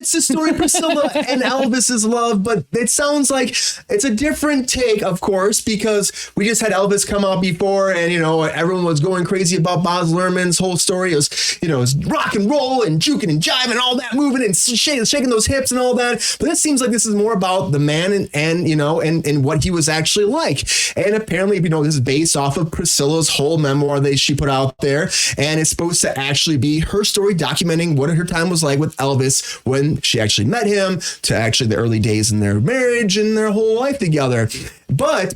It's the story of Priscilla and Elvis's love, but it sounds like it's a different take, of course, because we just had Elvis come out before, and everyone was going crazy about Baz Luhrmann's whole story. It was, it was rock and roll and juking and jiving and all that, moving and shaking those hips and all that. But it seems like this is more about the man and what he was actually like. And apparently, this is based off of Priscilla's whole memoir that she put out there, and it's supposed to actually be her story documenting what her time was like with Elvis when she actually met him, to actually the early days in their marriage and their whole life together. But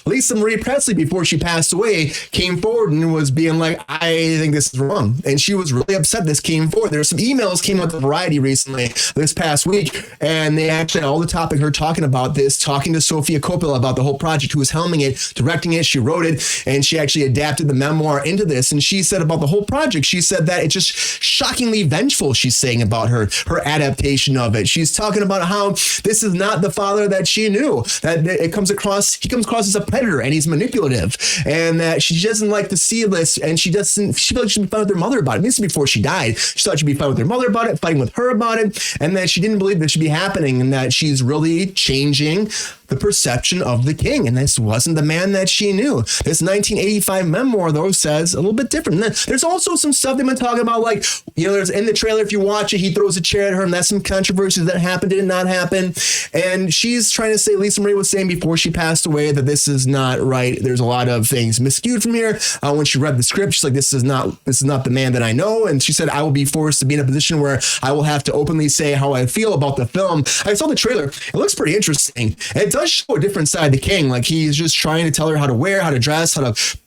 Lisa Marie Presley, before she passed away, came forward and was being like, I think this is wrong. And she was really upset this came forward. There were some emails came out to Variety recently, this past week, and they actually, all the topic, her talking about this, talking to Sofia Coppola about the whole project, who was helming it, directing it, she wrote it, and she actually adapted the memoir into this. And she said about the whole project, she said that it's just shockingly vengeful, she's saying about her adaptation of it. She's talking about how this is not the father that she knew, that he comes across as a predator and he's manipulative, and that she doesn't like to see this, and she feels like she should be fine with her mother about it. This is before she died. She thought she'd be fine with her mother about it, fighting with her about it, and that she didn't believe this should be happening, and that she's really changing the perception of the king, and this wasn't the man that she knew. This 1985 memoir, though, says a little bit different. And there's also some stuff they've been talking about, like, there's in the trailer, if you watch it, he throws a chair at her, and that's some controversies that happened, did it not happen? And she's trying to say, Lisa Marie was saying before she passed away, that this is not right. There's a lot of things miscued from here. When she read the script, she's like, this is not the man that I know. And she said, I will be forced to be in a position where I will have to openly say how I feel about the film. I saw the trailer. It looks pretty interesting. And it does show a different side of the king. Like, he's just trying to tell her how to wear, how to dress, how to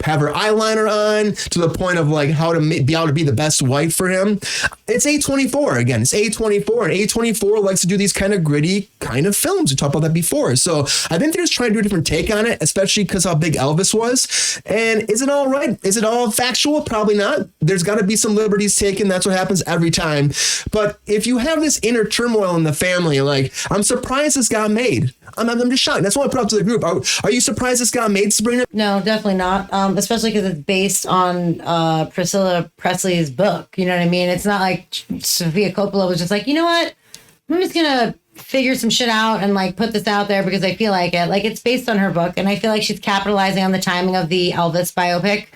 have her eyeliner on, to the point of like how to be able to be the best wife for him. It's A24 again. It's A24, and A24 likes to do these kind of gritty kind of films. We talked about that before. So I think they're just trying to do a different take on it, especially because how big Elvis was. And is it all right? Is it all factual? Probably not. There's got to be some liberties taken. That's what happens every time. But if you have this inner turmoil in the family, like, I'm surprised this got made. I'm just shocked. That's why I put up to the group. Are you surprised this got made, Sabrina? No, definitely not. Especially because it's based on Priscilla Presley's book. You know what I mean? It's not like Sofia Coppola was just like, you know what? I'm just going to figure some shit out and like put this out there because I feel like it. Like, it's based on her book, and I feel like she's capitalizing on the timing of the Elvis biopic.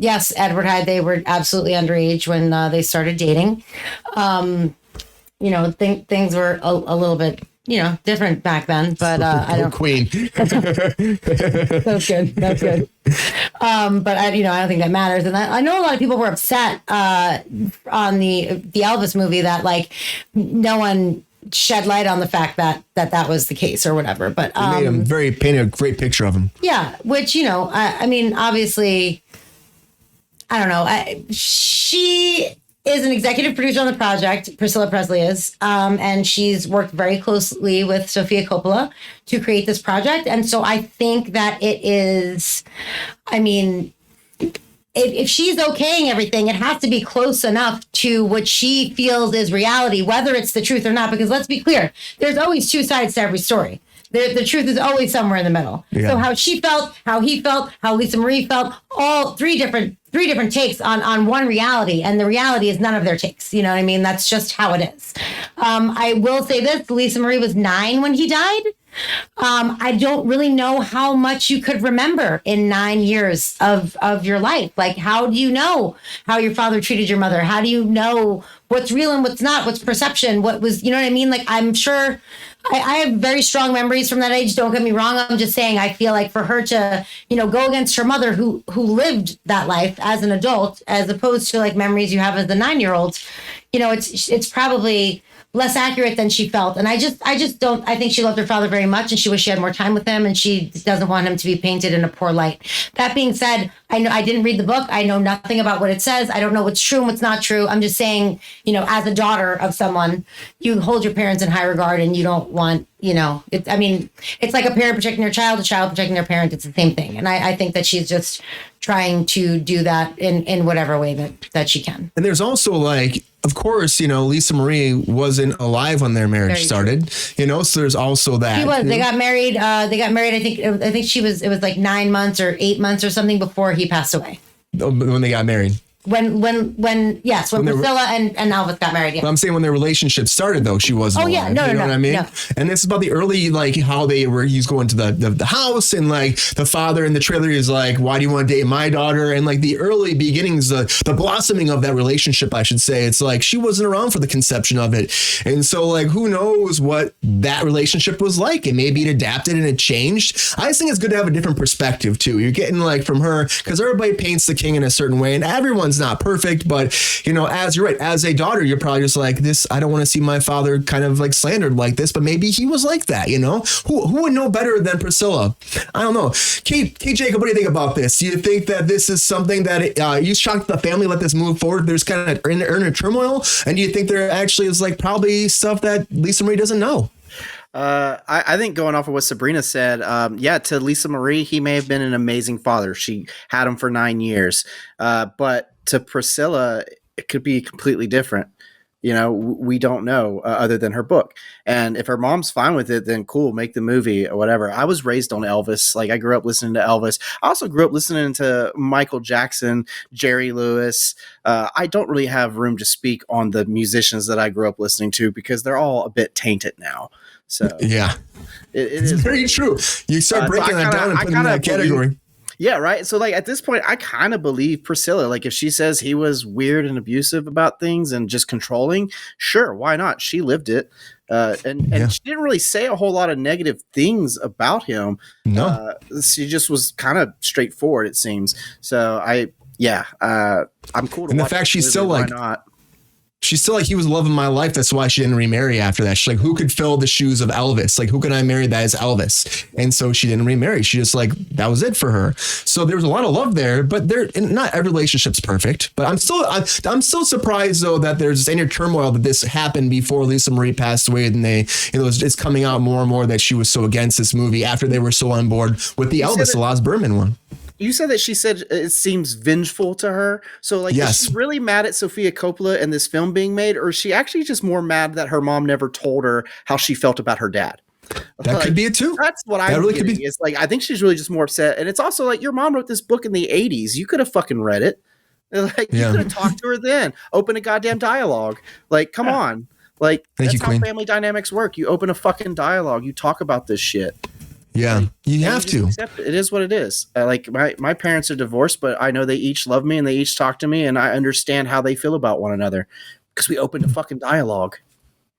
Yes, Edward Hyde, they were absolutely underage when they started dating. Things were a little bit different back then, but I don't. Queen. That's good. That's good. But I don't think that matters. And I know a lot of people were upset on the Elvis movie that like no one shed light on the fact that was the case or whatever. But made him painted a great picture of him. Yeah, which I mean, obviously, I don't know. She is an executive producer on the project. Priscilla Presley is, and she's worked very closely with Sofia Coppola to create this project. And so I think that it is, I mean, if she's okaying everything, it has to be close enough to what she feels is reality, whether it's the truth or not. Because let's be clear, there's always two sides to every story. The truth is always somewhere in the middle. Yeah. So how she felt, how he felt, how Lisa Marie felt, all three different takes on one reality, and the reality is none of their takes. You know what I mean? That's just how it is. I will say this: Lisa Marie was 9 when he died. I don't really know how much you could remember in 9 years of your life. Like, how do you know how your father treated your mother? How do you know what's real and what's not? What's perception? What was, you know what I mean? Like, I'm sure I have very strong memories from that age. Don't get me wrong. I'm just saying, I feel like for her to, go against her mother who lived that life as an adult, as opposed to like memories you have as a 9-year-old, it's probably less accurate than she felt. And I just don't, I think she loved her father very much, and she wished she had more time with him, and she doesn't want him to be painted in a poor light. That being said, I didn't read the book. I know nothing about what it says. I don't know what's true and what's not true. I'm just saying, as a daughter of someone, you hold your parents in high regard, and you don't want, it's like a parent protecting their child, a child protecting their parent. It's the same thing. And I think that she's just trying to do that in whatever way that she can. And there's also like, of course, Lisa Marie wasn't alive when their marriage started, so there's also that. She was. They got married. I think it was like 9 months or 8 months or something before he passed away. When they got married. When Priscilla and Elvis got married. Yeah. But I'm saying when their relationship started, though, she wasn't. Oh yeah, alive, you know what I mean? No. And this is about the early, like how he's going to the house, and like the father in the trailer is like, "Why do you want to date my daughter?" And like the early beginnings, the blossoming of that relationship, I should say. It's like she wasn't around for the conception of it, and so like who knows what that relationship was like, and maybe it adapted and it changed. I just think it's good to have a different perspective too. You're getting like from her, because everybody paints the king in a certain way, and everyone's not perfect, but you know, as you're right, as a daughter, you're probably just like this. I don't want to see my father kind of like slandered like this, but maybe he was like that, you know. Who would know better than Priscilla? I don't know. Kate Jacob, what do you think about this? Do you think that this is something that you shocked the family let this move forward? There's kind of inner turmoil, and do you think there actually is like probably stuff that Lisa Marie doesn't know? I think going off of what Sabrina said, to Lisa Marie, he may have been an amazing father. She had him for 9 years. But to Priscilla, it could be completely different. You know, we don't know other than her book. And if her mom's fine with it, then cool, make the movie or whatever. I was raised on Elvis. Like I grew up listening to Elvis. I also grew up listening to Michael Jackson, Jerry Lewis. I don't really have room to speak on the musicians that I grew up listening to because they're all a bit tainted now. So yeah, it is very true. You start breaking that down and putting in that category. Yeah, right. So like at this point, I kind of believe Priscilla. Like if she says he was weird and abusive about things and just controlling, sure, why not? She lived it. And she didn't really say a whole lot of negative things about him. No. She just was kind of straightforward, it seems. So I'm cool to and watch. the fact she's still why like not? She's still like, he was the love of my life. That's why she didn't remarry after that. She's like, who could fill the shoes of Elvis? Like, who can I marry that is Elvis? And so she didn't remarry. She just like, that was it for her. So there was a lot of love there, but not every relationship's perfect. But I'm still surprised though that there's this inner turmoil that this happened before Lisa Marie passed away, and it's coming out more and more that she was so against this movie after they were so on board with the Elvis, the Lost Berman one. You said that she said it seems vengeful to her. So like, yes. Is she really mad at Sofia Coppola and this film being made? Or is she actually just more mad that her mom never told her how she felt about her dad? That could be it too. That's what I'm really getting. It's like, I think she's really just more upset. And it's also like, your mom wrote this book in the 80s. You could have fucking read it. Like, you could have talked to her then. Open a goddamn dialogue. Like, come on. Like, that's how family dynamics work. You open a fucking dialogue. You talk about this shit. Yeah, you have to. It is what it is. Like my parents are divorced, but I know they each love me and they each talk to me, and I understand how they feel about one another because we opened a fucking dialogue.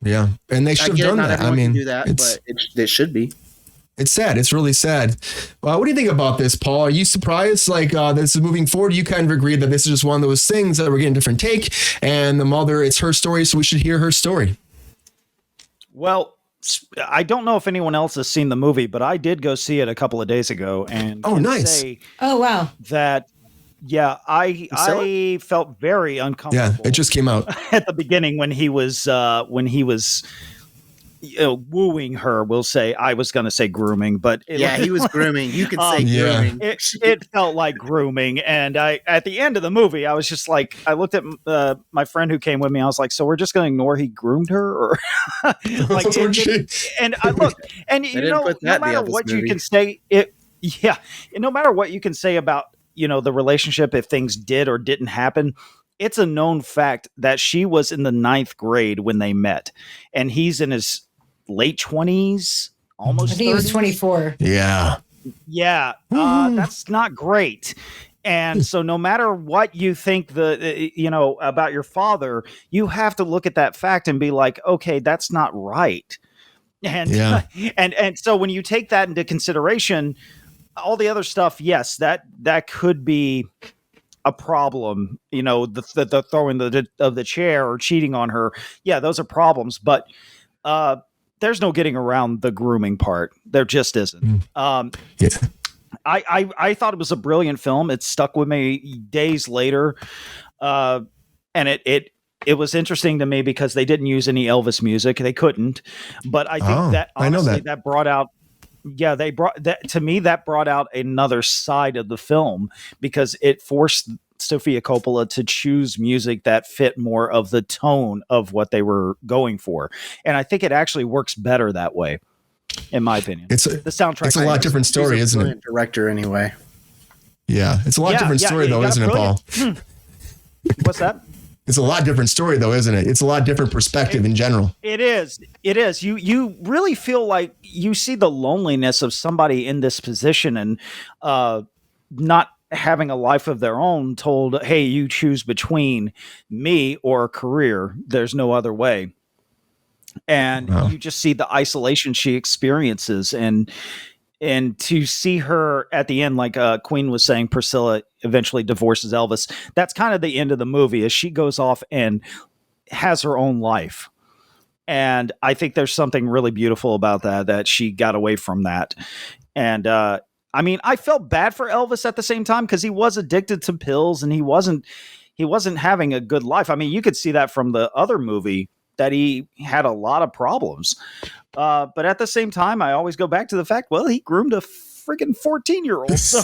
Yeah, and they should have done that. I mean, do that, but it should be. It's sad. It's really sad. What do you think about this, Paul? Are you surprised? Like this is moving forward. You kind of agreed that this is just one of those things that we're getting a different take, and the mother, it's her story, so we should hear her story. Well, I don't know if anyone else has seen the movie, but I did go see it a couple of days ago, and nice. Oh wow! That I felt very uncomfortable. Yeah, it just came out at the beginning when he was wooing her. We'll say, I was going to say grooming, but he was grooming. You could say grooming. It felt like grooming, and at the end of the movie, I was just like, I looked at my friend who came with me. I was like, so we're just going to ignore he groomed her, or like? And I look, and no matter what you can say, no matter what you can say about the relationship, if things did or didn't happen. It's a known fact that she was in the 9th grade when they met, and he's in his late 20s, almost. I think he was 24. Yeah. Yeah. That's not great. And so no matter what you think about your father, you have to look at that fact and be like, okay, that's not right. And, and so when you take that into consideration, all the other stuff, yes, that could be a problem, the throwing of the chair or cheating on her. Yeah, those are problems, but there's no getting around the grooming part. There just isn't. I thought it was a brilliant film. It stuck with me days later. And it was interesting to me because they didn't use any Elvis music. They couldn't, but I think that honestly, that brought out, they brought that to me, that brought out another side of the film because it forced Sofia Coppola to choose music that fit more of the tone of what they were going for. And I think it actually works better that way, in my opinion. The soundtrack. It's a lot different story, isn't it? Director anyway. Yeah. It's a lot different story though, isn't it, Paul? What's that? It's a lot different story though, isn't it? It's a lot different perspective in general. It is. It is. You really feel like you see the loneliness of somebody in this position and not having a life of their own, told, hey, you choose between me or a career. There's no other way. And you just see the isolation she experiences, and to see her at the end, like Queen was saying, Priscilla eventually divorces Elvis. That's kind of the end of the movie, as she goes off and has her own life. And I think there's something really beautiful about that she got away from that. And I mean, I felt bad for Elvis at the same time, because he was addicted to pills and he wasn't having a good life. I mean, you could see that from the other movie, that he had a lot of problems. But at the same time, I always go back to the fact, well, he groomed a freaking 14-year-old. So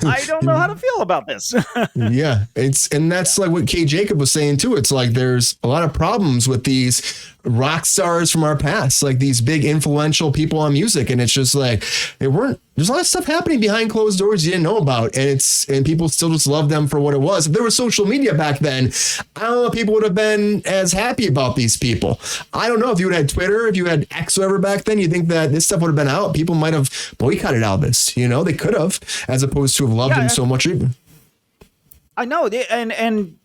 I don't know how to feel about this. Yeah. That's like what Kay Jacob was saying too. It's like, there's a lot of problems with these rock stars from our past, like these big influential people on music. And it's just like, there's a lot of stuff happening behind closed doors you didn't know about. And people still just love them for what it was. If there was social media back then, I don't know if people would have been as happy about these people. I don't know if you would have had Twitter, if you had X or whatever back then, you think that this stuff would have been out. People might have boycotted Elvis, they could have, as opposed to have loved him so much. I know. And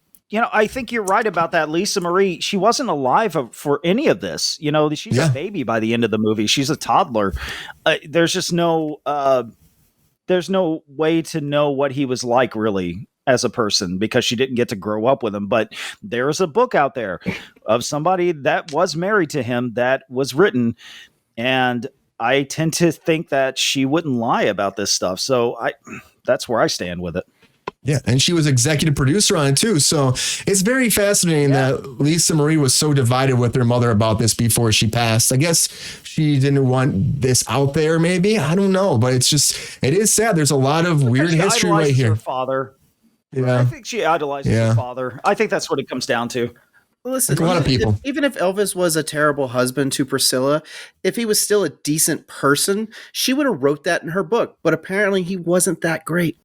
I think you're right about that. Lisa Marie, she wasn't alive for any of this. She's a baby by the end of the movie. She's a toddler. There's just there's no way to know what he was like really as a person, because she didn't get to grow up with him. But there's a book out there of somebody that was married to him that was written. And I tend to think that she wouldn't lie about this stuff. So that's where I stand with it. Yeah, and she was executive producer on it too. So it's very fascinating that Lisa Marie was so divided with her mother about this before she passed. I guess she didn't want this out there, maybe. I don't know, but it is sad. There's a lot of weird history right here. Her father. Yeah. I think she idolizes her father. I think that's what it comes down to. Listen, like a lot of people. Even if Elvis was a terrible husband to Priscilla, if he was still a decent person, she would have wrote that in her book. But apparently he wasn't that great.